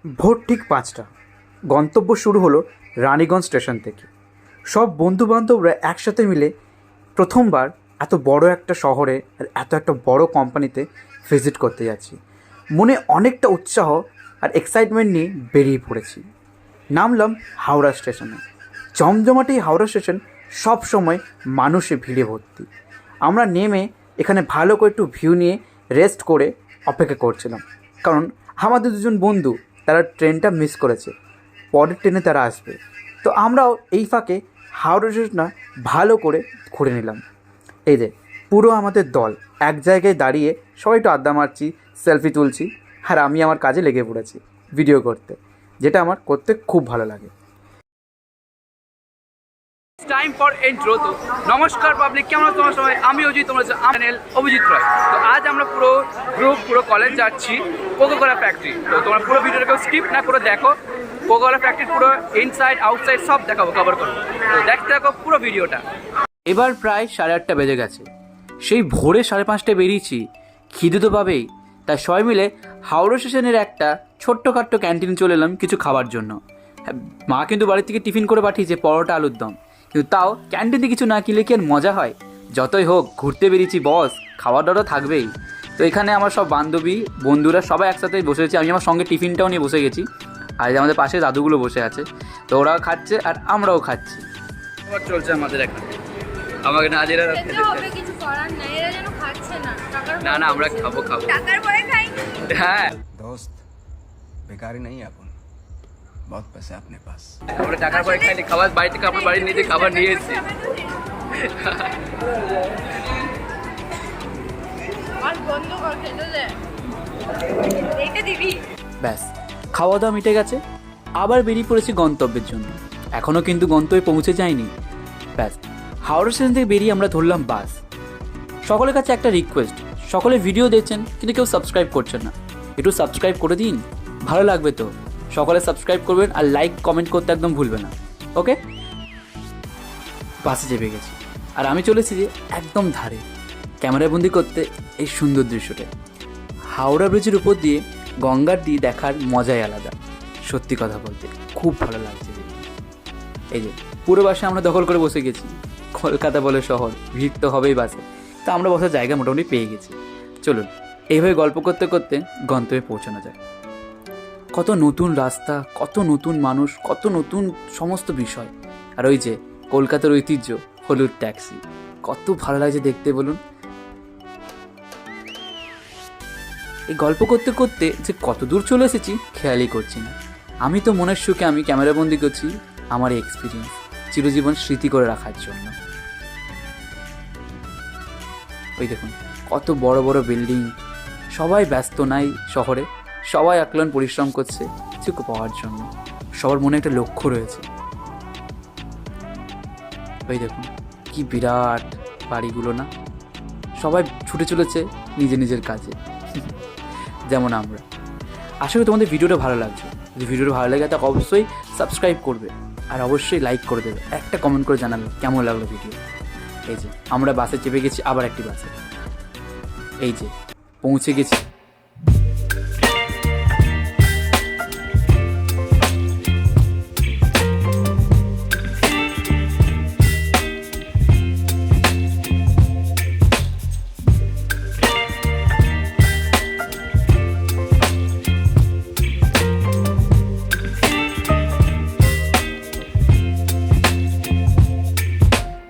ভোর ঠিক ৫টা। গন্তব্য শুরু হলো রানীগঞ্জ স্টেশন থেকে। সব বন্ধুবান্ধবরা একসাথে মিলে প্রথমবার এত বড় একটা শহরে আর এত একটা বড় কোম্পানিতে ভিজিট করতে যাচ্ছি। মনে অনেকটা উৎসাহ আর এক্সাইটমেন্ট নিয়ে বেরিয়ে পড়েছি। নামলাম হাওড়া স্টেশনে। জমজমাটি হাওড়া স্টেশন সব সময় মানুষে ভিড়ে ভর্তি। আমরা নেমে এখানে ভালো করে একটু ভিউ নিয়ে রেস্ট করে অপেক্ষা করছিলাম, কারণ আমাদের দুজন বন্ধু তারা ট্রেনটা মিস করেছে, পরের ট্রেনে তারা আসবে। তো আমরাও এই ফাঁকে হাওড়া স্টেশনটা ভালো করে ঘুরে নিলাম। এই যে পুরো আমাদের দল এক জায়গায় দাঁড়িয়ে সবাই একটু আড্ডা মারছি, সেলফি তুলছি, আর আমি আমার কাজে লেগে পড়েছি ভিডিও করতে, যেটা আমার করতে খুব ভালো লাগে। Time for intro. তো নমস্কার পাবলিক, কেমন আছো তোমার সবাই? আমি অজিত, তোমরা চ্যানেল অভিজিৎ রয়। তো আজ আমরা পুরো কলেজ যাচ্ছি কোকোকোলা ফ্যাক্টরি। তো তোমরা পুরো ভিডিওটা কেউ স্কিপ না করে দেখো। কোকোকোলা ফ্যাক্টরির পুরো ইনসাইড আউটসাইড সব দেখাবো, কভার করবো। তো দেখতে থাকো পুরো ভিডিওটা। এবার প্রায় 8:30 বেজে গেছে। সেই ভোরে 5:30টায় বেরিয়েছি, খিদে তো পাবেই। তাই সবাই মিলে হাওড়া স্টেশনের একটা ছোট্টখাট্টো ক্যান্টিনে চলে এলাম কিছু খাবার জন্য। মা কিন্তু বাড়ি থেকে টিফিন করে পাঠিয়েছে পরোটা আলুর দম, কিন্তু তাও ক্যান্টিনে কিছু না কিনলে কি আর মজা হয়? যতই হোক ঘুরতে বেরিয়েছি বস, খাওয়া দাওয়া থাকবেই। তো এখানে আমার সব বান্ধবী বন্ধুরা সবাই একসাথে বসেছি। আমি আমার সঙ্গে টিফিনটাও নিয়ে বসে গেছি। আর আমাদের পাশে দাদুগুলো বসে আছে, তো ওরাও খাচ্ছে আর আমরাও খাচ্ছি। আবার চলছে আমাদের এখানে। আমাকে না জেরা কিছু করার নাই, এরা যেন খাচ্ছে না। না আমরা খাবো। টাকার পরে খাই। হ্যাঁ दोस्त बेकारी नहीं है अपन, बहुत पैसे अपने पास। আমরা টাকার পরে খাইনি, খাবার বাড়ি থেকে আপনার বাড়ির নিয়ে খাবার নিয়ে এসেছি। আর বন্ধ কর, খেতে দে। এইটা দিবি। ব্যাস, খাওয়া দাওয়া মিটে গেছে। আবার বেরিয়ে পড়েছি গন্তব্যের জন্য। এখনও কিন্তু গন্তব্যে পৌঁছে যায়নি। ব্যাস, হাওড়া স্টেশন থেকে বেরিয়ে আমরা ধরলাম বাস। সকলের কাছে একটা রিকোয়েস্ট, সকলে ভিডিও দেখছেন কিন্তু কেউ সাবস্ক্রাইব করছেন না, একটু সাবস্ক্রাইব করে দিন, ভালো লাগবে তো। সকলে সাবস্ক্রাইব করবেন আর লাইক কমেন্ট করতে একদম ভুলবে না, ওকে? বাসে চেপে গেছি আর আমি চলেছি যে একদম ধারে ক্যামেরাবন্দি করতে এই সুন্দর দৃশ্যটা। হাওড়া ব্রিজের উপর দিয়ে গঙ্গার দিয়ে দেখার মজাই আলাদা। সত্যি কথা বলতে খুব ভালো লাগছে। এই যে পুরো বাসে আমরা দখল করে বসে গেছি। কলকাতা বলে শহর, ভিড় তো হবেই বাসে। তা আমরা বসার জায়গা মোটামুটি পেয়ে গেছি। চলুন এইভাবে গল্প করতে করতে গন্তব্যে পৌঁছানো যায়। কত নতুন রাস্তা, কত নতুন মানুষ, কত নতুন সমস্ত বিষয়। আর ওই যে কলকাতার ঐতিহ্য হলুদ ট্যাক্সি, কত ভালো লাগছে দেখতে বলুন। এই গল্প করতে করতে যে কত দূর চলে এসেছি খেয়ালই করছি না। আমি তো মনের সুখে আমি ক্যামেরাবন্দি করছি আমার এই এক্সপিরিয়েন্স চিরজীবন স্মৃতি করে রাখার জন্য। ওই দেখুন কত বড় বড় বিল্ডিং, সবাই ব্যস্ত নাই শহরে, সবাই আক্লান পরিশ্রম করছে কিছু পাওয়ার জন্য। সবার মনে একটা লক্ষ্য রয়েছে। ওই দেখুন কি বিরাট বাড়িগুলো না, সবাই ছুটে চলেছে নিজের নিজের কাজে, যেমন আমরা। আশা করি তোমাদের ভিডিওটা ভালো লাগছে। যদি ভিডিওটা ভালো লাগে তাহলে অবশ্যই সাবস্ক্রাইব করবে আর অবশ্যই লাইক করে দেবে, একটা কমেন্ট করে জানাবে কেমন লাগলো ভিডিও। এই যে আমরা বাসে চেপে গেছি, আবার একটি বাসে। এই যে পৌঁছে গেছি।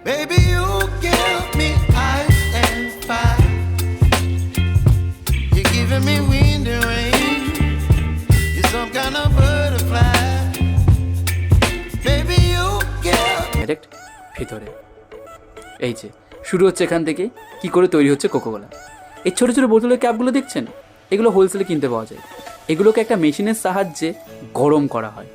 Baby, you give me ice and fire. You're giving me wind and rain. You're some kind of butterfly. Baby, you give direct ভিতরে। এই যে শুরু হচ্ছে এখান থেকে কি করে তৈরি হচ্ছে কোকোকোলা। এই ছোটো ছোটো বোতলের ক্যাপগুলো দেখছেন, এগুলো হোলসেলে কিনতে পাওয়া যায়। এগুলোকে একটা মেশিনের সাহায্যে গরম করা হয়।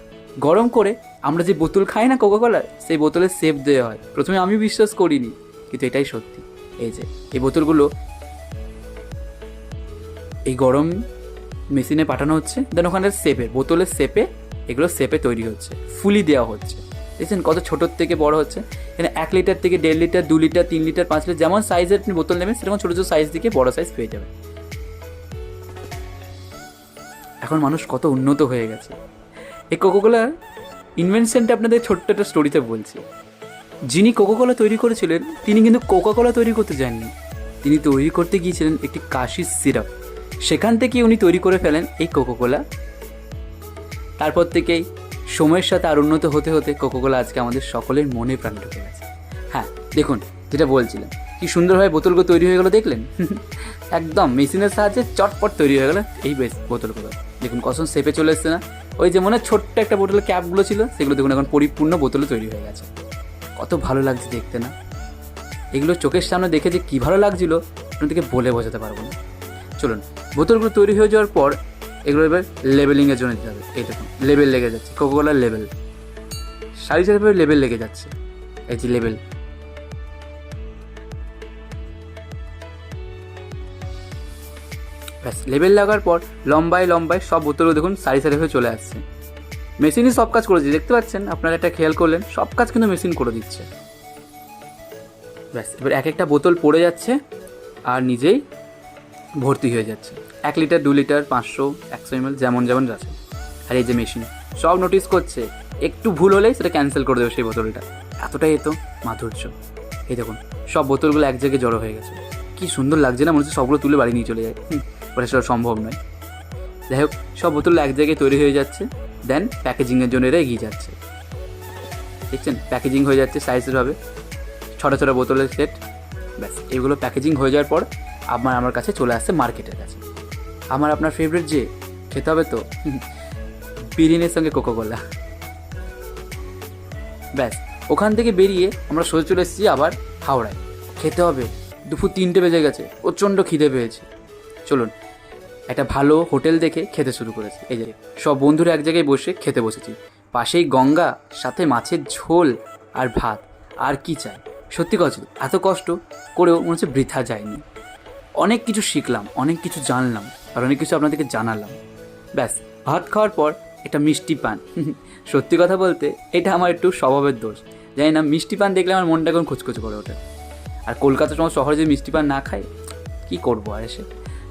গরম করে আমরা যে বোতল খাই না কোকোকোলার, সেই বোতলে শেপ দেওয়া হয়। প্রথমে আমি বিশ্বাস করিনি, কিন্তু এটাই সত্যি। এই যে এই বোতলগুলো এই গরম মেশিনে পাঠানো হচ্ছে, দেন ওখানে শেপে, বোতলের শেপে, এগুলো শেপে তৈরি হচ্ছে, ফুলি দেওয়া হচ্ছে। দেখছেন কত ছোটোর থেকে বড় হচ্ছে। এখানে 1 লিটার থেকে 1.5 লিটার, 2 লিটার, 3 লিটার, 5 লিটার, যেমন সাইজের আপনি বোতল নেবেন সেরকম ছোটো ছোটো সাইজ থেকে বড় সাইজ পেয়ে যাবেন। এখন মানুষ কত উন্নত হয়ে গেছে। এই কোকোকোলার ইনভেনশনটা আপনাদের ছোট্ট একটা স্টোরিতে বলছি। যিনি কোকোকোলা তৈরি করেছিলেন তিনি কিন্তু কোকাকোলা তৈরি করতে যাননি, তিনি তৈরি করতে গিয়েছিলেন একটি কাশির সিরাপ। সেখান থেকে উনি তৈরি করে ফেলেন এই কোকোকোলা। তারপর থেকেই সময়ের সাথে আর উন্নত হতে হতে কোকোকোলা আজকে আমাদের সকলের মনে প্রাণে ঢুকে গেছে। হ্যাঁ দেখুন, যেটা বলছিলাম কি সুন্দরভাবে বোতলগুলো তৈরি হয়ে গেলো দেখলেন? একদম মেশিনের সাহায্যে চটপট তৈরি হয়ে গেলো এই বেশ বোতলগুলো। দেখুন কত শেপে চলে এসছে না? ওই যে মনে হয় ছোট্ট একটা বোতলের ক্যাপগুলো ছিল সেগুলো দেখুন এখন পরিপূর্ণ বোতলে তৈরি হয়ে গেছে। কত ভালো লাগছে দেখতে না? এগুলো চোখের সামনে দেখে যে কী ভালো লাগছিলো আপনাদেরকে বলে বোঝাতে পারবো না। চলুন, বোতলগুলো তৈরি হয়ে যাওয়ার পর এগুলো এবার লেবেলিংয়ের জন্য দিতে হবে। এই দেখুন লেবেল লেগে যাচ্ছে, কোকোকোলার লেবেল সারি সারিভাবে লেবেল লেগে যাচ্ছে। এই যে লেবেল, ব্যাস লেবেল লাগার পর লম্বায় লম্বায় সব বোতলও দেখুন সারি সারিভাবে চলে আসছে। মেশিনই সব কাজ করেছে, দেখতে পাচ্ছেন আপনারা, একটা খেয়াল করলেন সব কাজ কিন্তু মেশিন করে দিচ্ছে। ব্যাস এবার এক একটা বোতল পড়ে যাচ্ছে আর নিজেই ভর্তি হয়ে যাচ্ছে। 1 লিটার 2 লিটার 500 100 ml যেমন যেমন আছে। আর এই যে মেশিন সব নোটিস করছে, একটু ভুল হলেই সেটা ক্যান্সেল করে দেবে সেই বোতলটা। এতটাই এত মাধুর্য। এই দেখুন সব বোতলগুলো এক জায়গায় জড়ো হয়ে গেছে, কি সুন্দর লাগছে না? মনে হচ্ছে সবগুলো তুলে বাড়ি নিয়ে চলে যায়, ওটা সেটা সম্ভব নয়। যাই হোক, সব বোতল এক জায়গায় তৈরি হয়ে যাচ্ছে, দেন প্যাকেজিংয়ের জন্য এরা এগিয়ে যাচ্ছে। দেখছেন প্যাকেজিং হয়ে যাচ্ছে সাইজেরভাবে, ছোটো ছোটো বোতলের সেট। ব্যাস এগুলো প্যাকেজিং হয়ে যাওয়ার পর আমার কাছে চলে আসছে মার্কেটের কাছে। আপনার ফেভারিট যে খেতে হবে তো বিরিয়ানির সঙ্গে কোকোকোলা। ব্যাস ওখান থেকে বেরিয়ে আমরা সোজা চলে এসেছি আবার হাওড়ায়। খেতে হবে, দুপুর 3টে বেজে গেছে, প্রচণ্ড খিদে পেয়েছে। চলুন একটা ভালো হোটেল দেখে খেতে শুরু করেছি। এই যে সব বন্ধুরা এক জায়গায় বসে খেতে বসেছি, পাশেই গঙ্গা, সাথে মাছের ঝোল আর ভাত। আর কি চাই? সত্যি কথা, এত কষ্ট করেও মনে হচ্ছে বৃথা যায়নি। অনেক কিছু শিখলাম, অনেক কিছু জানলাম, আর অনেক কিছু আপনাদেরকে জানালাম। ব্যাস ভাত খাওয়ার পর একটা মিষ্টি পান। সত্যি কথা বলতে এটা আমার একটু স্বভাবের দোষ, জানি না, মিষ্টি পান দেখলে আমার মনটা এখন খুচখুচ করে ওঠে। আর কলকাতার সময় শহরে যে মিষ্টি পান না খাই, কী করবো আর এসে।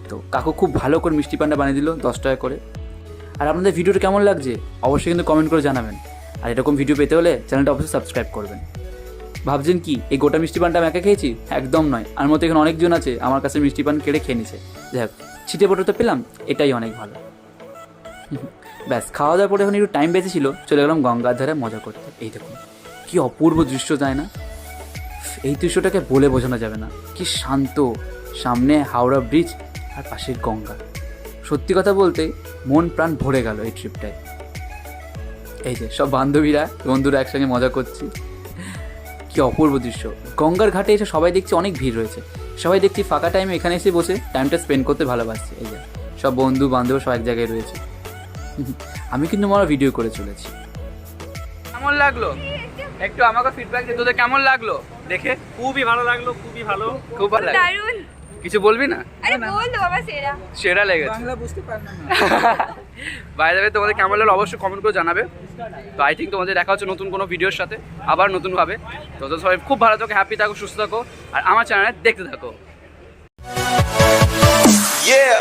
তো কাকু খুব ভালো করে মিষ্টি পানটা বানিয়ে দিল 10 টাকা করে। আর আপনাদের ভিডিওটা কেমন লাগছে অবশ্যই কিন্তু কমেন্ট করে জানাবেন। আর এরকম ভিডিও পেতে হলে চ্যানেলটা অবশ্যই সাবস্ক্রাইব করবেন। ভাবছেন কি এই গোটা মিষ্টি পানটা আমি একা খেয়েছি? একদম নয়, আমার মতো এখানে অনেকজন আছে আমার কাছে মিষ্টি পান কেড়ে খেয়ে নিছে। যাই হোক, ছিটে ফটো তো পেলাম, এটাই অনেক ভালো। ব্যাস খাওয়া দাওয়ার পরে এখন একটু টাইম বেঁচেছিল, চলে গেলাম গঙ্গার ধারে মজা করতে। এই দেখুন কি অপূর্ব দৃশ্য, যায় না? এই দৃশ্যটাকে বলে বোঝানো যাবে না, কি শান্ত। সামনে হাওড়া ব্রিজ আর পাশে গঙ্গা। সত্যি কথা বলতে মন প্রাণ ভরে গেল এই ট্রিপটায়। এই যে সব বন্ধুরা একসঙ্গে মজা করছি, কি অপূর্ব দৃশ্য। গঙ্গার ঘাটে এসে সবাই দেখছি অনেক ভিড় রয়েছে, সবাই দেখছি ফাঁকা টাইমে এখানে এসে বসে টাইমটা স্পেন্ড করতে ভালোবাসছে। এই যে সব বন্ধু বান্ধব সব এক জায়গায় রয়েছে। আমি কিন্তু আমার ভিডিও করে চলেছি। কেমন লাগলো একটু আমাকে ফিডব্যাক দে, তোদের কেমন লাগলো দেখে? খুবই ভালো লাগলো, খুবই ভালো। খুব ভালো লাগলো। দারুণ। কিছু বলবি না? আরে বল তো বাবা, সেরা লেগেছে। বাংলা বুঝতে পারলাম না। বাই দ্য ওয়ে, তোমাদের কেমন লাগলো অবশ্যই কমেন্ট করে জানাবে। তো আই থিঙ্ক তোমাদের দেখা হচ্ছে নতুন কোনো ভিডিওর সাথে, আবার নতুনভাবে। তো সবাই খুব ভালো থাকো, হ্যাপি থাকো, সুস্থ থাকো, আর আমার চ্যানেলে দেখতে থাকো। Yeah.